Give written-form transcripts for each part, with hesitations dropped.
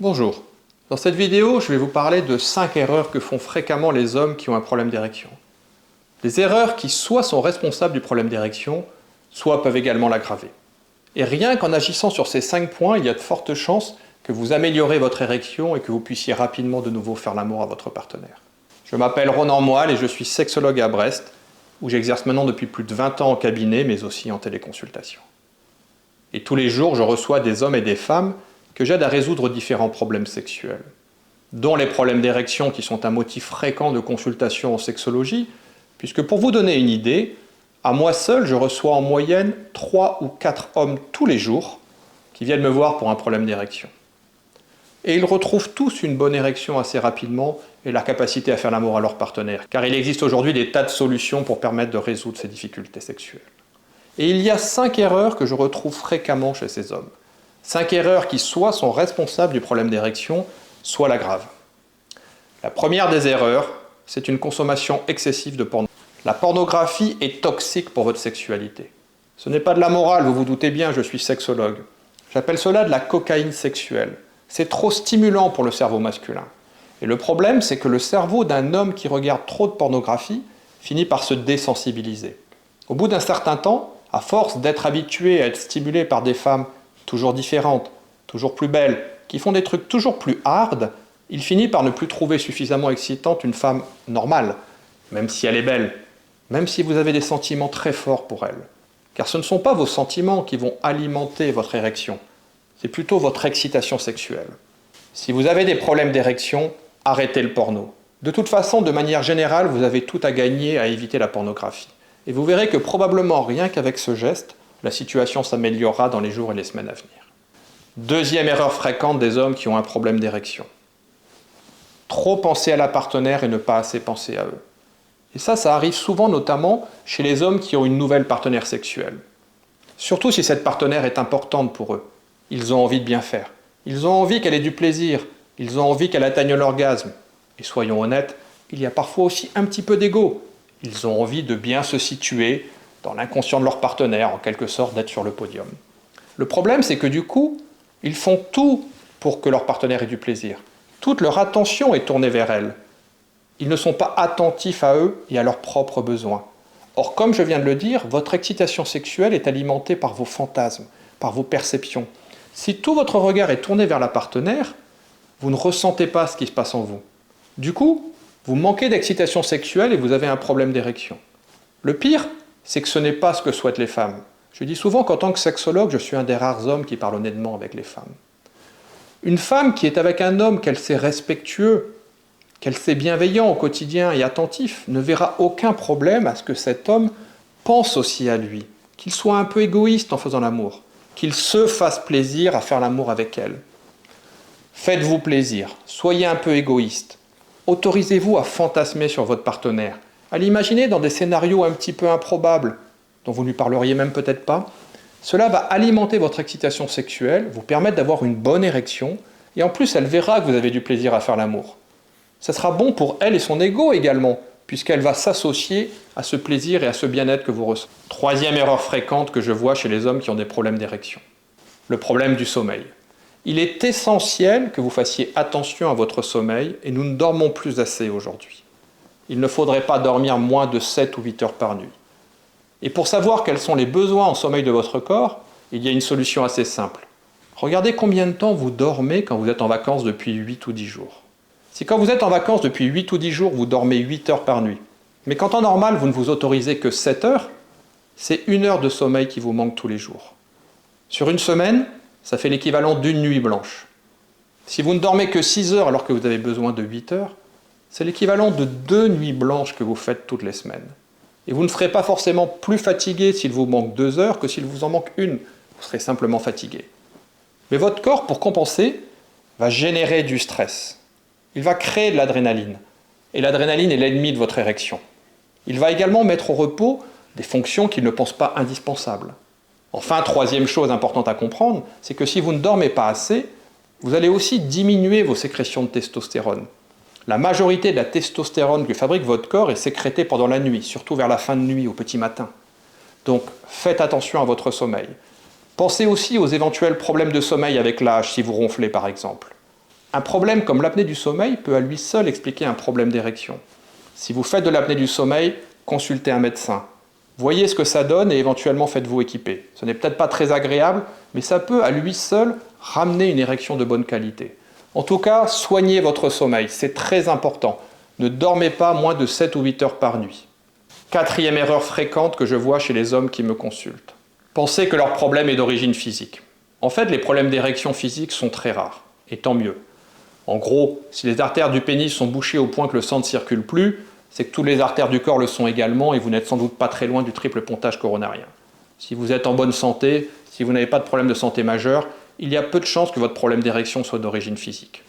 Bonjour. Dans cette vidéo, je vais vous parler de 5 erreurs que font fréquemment les hommes qui ont un problème d'érection. Des erreurs qui soit sont responsables du problème d'érection, soit peuvent également l'aggraver. Et rien qu'en agissant sur ces 5 points, il y a de fortes chances que vous améliorez votre érection et que vous puissiez rapidement de nouveau faire l'amour à votre partenaire. Je m'appelle Ronan Moal et je suis sexologue à Brest, où j'exerce maintenant depuis plus de 20 ans en cabinet, mais aussi en téléconsultation. Et tous les jours, je reçois des hommes et des femmes que j'aide à résoudre différents problèmes sexuels, dont les problèmes d'érection qui sont un motif fréquent de consultation en sexologie, puisque pour vous donner une idée, à moi seul, je reçois en moyenne 3 ou 4 hommes tous les jours qui viennent me voir pour un problème d'érection. Et ils retrouvent tous une bonne érection assez rapidement et la capacité à faire l'amour à leur partenaire, car il existe aujourd'hui des tas de solutions pour permettre de résoudre ces difficultés sexuelles. Et il y a 5 erreurs que je retrouve fréquemment chez ces hommes. 5 erreurs qui soit sont responsables du problème d'érection, soit l'aggravent. La première des erreurs, c'est une consommation excessive de pornographie. La pornographie est toxique pour votre sexualité. Ce n'est pas de la morale, vous vous doutez bien, je suis sexologue. J'appelle cela de la cocaïne sexuelle. C'est trop stimulant pour le cerveau masculin. Et le problème, c'est que le cerveau d'un homme qui regarde trop de pornographie finit par se désensibiliser. Au bout d'un certain temps, à force d'être habitué à être stimulé par des femmes toujours différentes, toujours plus belles, qui font des trucs toujours plus hard, il finit par ne plus trouver suffisamment excitante une femme normale, même si elle est belle, même si vous avez des sentiments très forts pour elle. Car ce ne sont pas vos sentiments qui vont alimenter votre érection, c'est plutôt votre excitation sexuelle. Si vous avez des problèmes d'érection, arrêtez le porno. De toute façon, de manière générale, vous avez tout à gagner à éviter la pornographie. Et vous verrez que probablement rien qu'avec ce geste, la situation s'améliorera dans les jours et les semaines à venir. Deuxième erreur fréquente des hommes qui ont un problème d'érection. Trop penser à la partenaire et ne pas assez penser à eux. Et ça arrive souvent notamment chez les hommes qui ont une nouvelle partenaire sexuelle. Surtout si cette partenaire est importante pour eux. Ils ont envie de bien faire. Ils ont envie qu'elle ait du plaisir. Ils ont envie qu'elle atteigne l'orgasme. Et soyons honnêtes, il y a parfois aussi un petit peu d'ego. Ils ont envie de bien se situer dans l'inconscient de leur partenaire, en quelque sorte d'être sur le podium. Le problème, c'est que du coup, ils font tout pour que leur partenaire ait du plaisir. Toute leur attention est tournée vers elle. Ils ne sont pas attentifs à eux et à leurs propres besoins. Or, comme je viens de le dire, votre excitation sexuelle est alimentée par vos fantasmes, par vos perceptions. Si tout votre regard est tourné vers la partenaire, vous ne ressentez pas ce qui se passe en vous. Du coup, vous manquez d'excitation sexuelle et vous avez un problème d'érection. Le pire, c'est que ce n'est pas ce que souhaitent les femmes. Je dis souvent qu'en tant que sexologue, je suis un des rares hommes qui parle honnêtement avec les femmes. Une femme qui est avec un homme qu'elle sait respectueux, qu'elle sait bienveillant au quotidien et attentif, ne verra aucun problème à ce que cet homme pense aussi à lui, qu'il soit un peu égoïste en faisant l'amour, qu'il se fasse plaisir à faire l'amour avec elle. Faites-vous plaisir, soyez un peu égoïste, autorisez-vous à fantasmer sur votre partenaire, à l'imaginer dans des scénarios un petit peu improbables, dont vous ne lui parleriez même peut-être pas. Cela va alimenter votre excitation sexuelle, vous permettre d'avoir une bonne érection, et en plus elle verra que vous avez du plaisir à faire l'amour. Ça sera bon pour elle et son ego également, puisqu'elle va s'associer à ce plaisir et à ce bien-être que vous ressentez. Troisième erreur fréquente que je vois chez les hommes qui ont des problèmes d'érection, le problème du sommeil. Il est essentiel que vous fassiez attention à votre sommeil, et nous ne dormons plus assez aujourd'hui. Il ne faudrait pas dormir moins de 7 ou 8 heures par nuit. Et pour savoir quels sont les besoins en sommeil de votre corps, il y a une solution assez simple. Regardez combien de temps vous dormez quand vous êtes en vacances depuis 8 ou 10 jours. Si quand vous êtes en vacances depuis 8 ou 10 jours, vous dormez 8 heures par nuit, mais qu'en temps normal, vous ne vous autorisez que 7 heures, c'est 1 heure de sommeil qui vous manque tous les jours. Sur une semaine, ça fait l'équivalent d'une nuit blanche. Si vous ne dormez que 6 heures alors que vous avez besoin de 8 heures, c'est l'équivalent de 2 nuits blanches que vous faites toutes les semaines. Et vous ne serez pas forcément plus fatigué s'il vous manque 2 heures que s'il vous en manque une. Vous serez simplement fatigué. Mais votre corps, pour compenser, va générer du stress. Il va créer de l'adrénaline. Et l'adrénaline est l'ennemi de votre érection. Il va également mettre au repos des fonctions qu'il ne pense pas indispensables. Enfin, troisième chose importante à comprendre, c'est que si vous ne dormez pas assez, vous allez aussi diminuer vos sécrétions de testostérone. La majorité de la testostérone que fabrique votre corps est sécrétée pendant la nuit, surtout vers la fin de nuit, au petit matin. Donc, faites attention à votre sommeil. Pensez aussi aux éventuels problèmes de sommeil avec l'âge, si vous ronflez par exemple. Un problème comme l'apnée du sommeil peut à lui seul expliquer un problème d'érection. Si vous faites de l'apnée du sommeil, consultez un médecin. Voyez ce que ça donne et éventuellement faites-vous équiper. Ce n'est peut-être pas très agréable, mais ça peut à lui seul ramener une érection de bonne qualité. En tout cas, soignez votre sommeil, c'est très important. Ne dormez pas moins de 7 ou 8 heures par nuit. Quatrième erreur fréquente que je vois chez les hommes qui me consultent. Pensez que leur problème est d'origine physique. En fait, les problèmes d'érection physique sont très rares, et tant mieux. En gros, si les artères du pénis sont bouchées au point que le sang ne circule plus, c'est que toutes les artères du corps le sont également et vous n'êtes sans doute pas très loin du triple pontage coronarien. Si vous êtes en bonne santé, si vous n'avez pas de problème de santé majeur, il y a peu de chances que votre problème d'érection soit d'origine physique.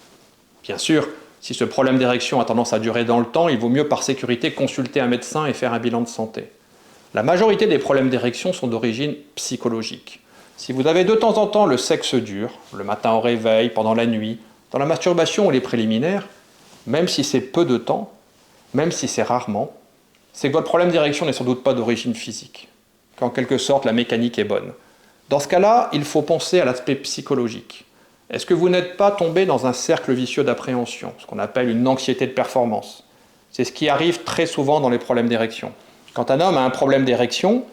Bien sûr, si ce problème d'érection a tendance à durer dans le temps, il vaut mieux par sécurité consulter un médecin et faire un bilan de santé. La majorité des problèmes d'érection sont d'origine psychologique. Si vous avez de temps en temps le sexe dur, le matin au réveil, pendant la nuit, dans la masturbation ou les préliminaires, même si c'est peu de temps, même si c'est rarement, c'est que votre problème d'érection n'est sans doute pas d'origine physique, qu'en quelque sorte la mécanique est bonne. Dans ce cas-là, il faut penser à l'aspect psychologique. Est-ce que vous n'êtes pas tombé dans un cercle vicieux d'appréhension, ce qu'on appelle une anxiété de performance? C'est ce qui arrive très souvent dans les problèmes d'érection. Quand un homme a un problème d'érection,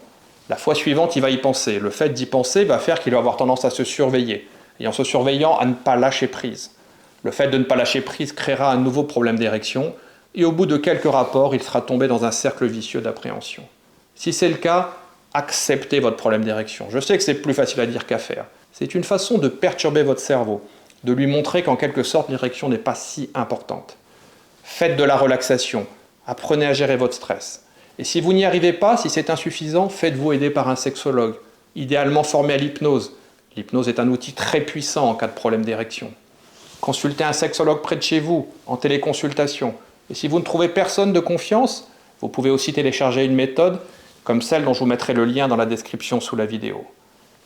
la fois suivante, il va y penser. Le fait d'y penser va faire qu'il va avoir tendance à se surveiller, et en se surveillant, à ne pas lâcher prise. Le fait de ne pas lâcher prise créera un nouveau problème d'érection, et au bout de quelques rapports, il sera tombé dans un cercle vicieux d'appréhension. Si c'est le cas, acceptez votre problème d'érection. Je sais que c'est plus facile à dire qu'à faire. C'est une façon de perturber votre cerveau, de lui montrer qu'en quelque sorte l'érection n'est pas si importante. Faites de la relaxation, apprenez à gérer votre stress. Et si vous n'y arrivez pas, si c'est insuffisant, faites-vous aider par un sexologue, idéalement formé à l'hypnose. L'hypnose est un outil très puissant en cas de problème d'érection. Consultez un sexologue près de chez vous, en téléconsultation. Et si vous ne trouvez personne de confiance, vous pouvez aussi télécharger une méthode, comme celle dont je vous mettrai le lien dans la description sous la vidéo.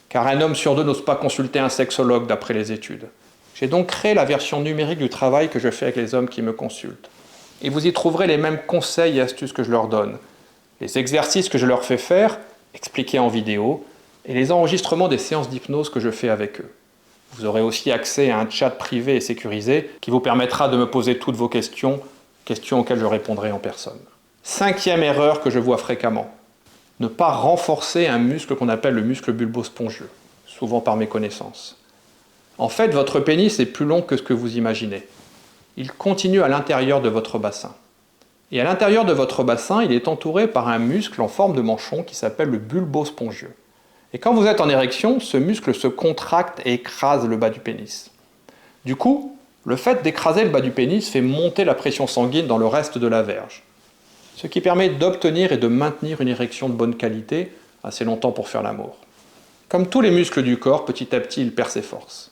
Car un homme sur deux n'ose pas consulter un sexologue d'après les études. J'ai donc créé la version numérique du travail que je fais avec les hommes qui me consultent. Et vous y trouverez les mêmes conseils et astuces que je leur donne, les exercices que je leur fais faire, expliqués en vidéo, et les enregistrements des séances d'hypnose que je fais avec eux. Vous aurez aussi accès à un chat privé et sécurisé qui vous permettra de me poser toutes vos questions auxquelles je répondrai en personne. Cinquième erreur que je vois fréquemment. Ne pas renforcer un muscle qu'on appelle le muscle bulbo-spongieux, souvent par méconnaissance. En fait, votre pénis est plus long que ce que vous imaginez. Il continue à l'intérieur de votre bassin. Et à l'intérieur de votre bassin, il est entouré par un muscle en forme de manchon qui s'appelle le bulbo-spongieux. Et quand vous êtes en érection, ce muscle se contracte et écrase le bas du pénis. Du coup, le fait d'écraser le bas du pénis fait monter la pression sanguine dans le reste de la verge, ce qui permet d'obtenir et de maintenir une érection de bonne qualité assez longtemps pour faire l'amour. Comme tous les muscles du corps, petit à petit, il perd ses forces.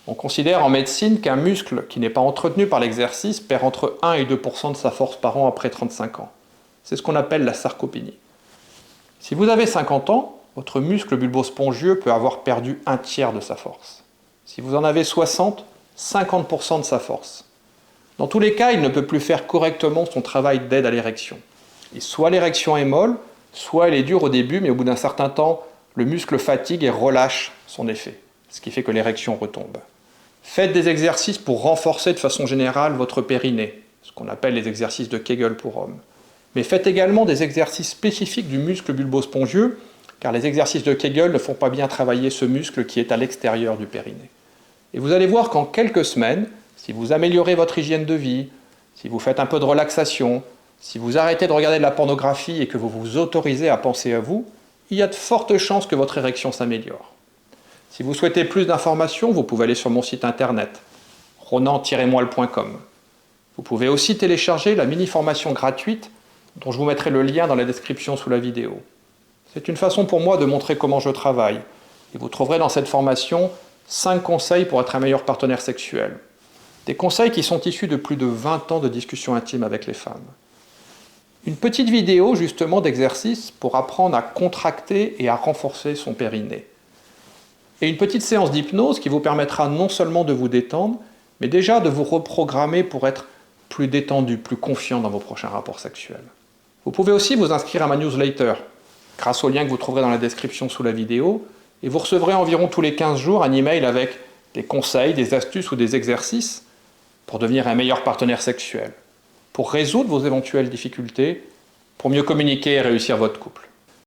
On considère en médecine qu'un muscle qui n'est pas entretenu par l'exercice perd entre 1 et 2% de sa force par an après 35 ans. C'est ce qu'on appelle la sarcopénie. Si vous avez 50 ans, votre muscle bulbo-spongieux peut avoir perdu un tiers de sa force. Si vous en avez 60, 50% de sa force. Dans tous les cas, il ne peut plus faire correctement son travail d'aide à l'érection. Et soit l'érection est molle, soit elle est dure au début, mais au bout d'un certain temps, le muscle fatigue et relâche son effet, ce qui fait que l'érection retombe. Faites des exercices pour renforcer de façon générale votre périnée, ce qu'on appelle les exercices de Kegel pour hommes. Mais faites également des exercices spécifiques du muscle bulbo-spongieux, car les exercices de Kegel ne font pas bien travailler ce muscle qui est à l'extérieur du périnée. Et vous allez voir qu'en quelques semaines, si vous améliorez votre hygiène de vie, si vous faites un peu de relaxation, si vous arrêtez de regarder de la pornographie et que vous vous autorisez à penser à vous, il y a de fortes chances que votre érection s'améliore. Si vous souhaitez plus d'informations, vous pouvez aller sur mon site internet, ronan-moelle.com. Vous pouvez aussi télécharger la mini-formation gratuite dont je vous mettrai le lien dans la description sous la vidéo. C'est une façon pour moi de montrer comment je travaille. Et vous trouverez dans cette formation 5 conseils pour être un meilleur partenaire sexuel. Des conseils qui sont issus de plus de 20 ans de discussions intimes avec les femmes. Une petite vidéo justement d'exercice pour apprendre à contracter et à renforcer son périnée. Et une petite séance d'hypnose qui vous permettra non seulement de vous détendre, mais déjà de vous reprogrammer pour être plus détendu, plus confiant dans vos prochains rapports sexuels. Vous pouvez aussi vous inscrire à ma newsletter, grâce au lien que vous trouverez dans la description sous la vidéo, et vous recevrez environ tous les 15 jours un email avec des conseils, des astuces ou des exercices pour devenir un meilleur partenaire sexuel, pour résoudre vos éventuelles difficultés, pour mieux communiquer et réussir votre couple.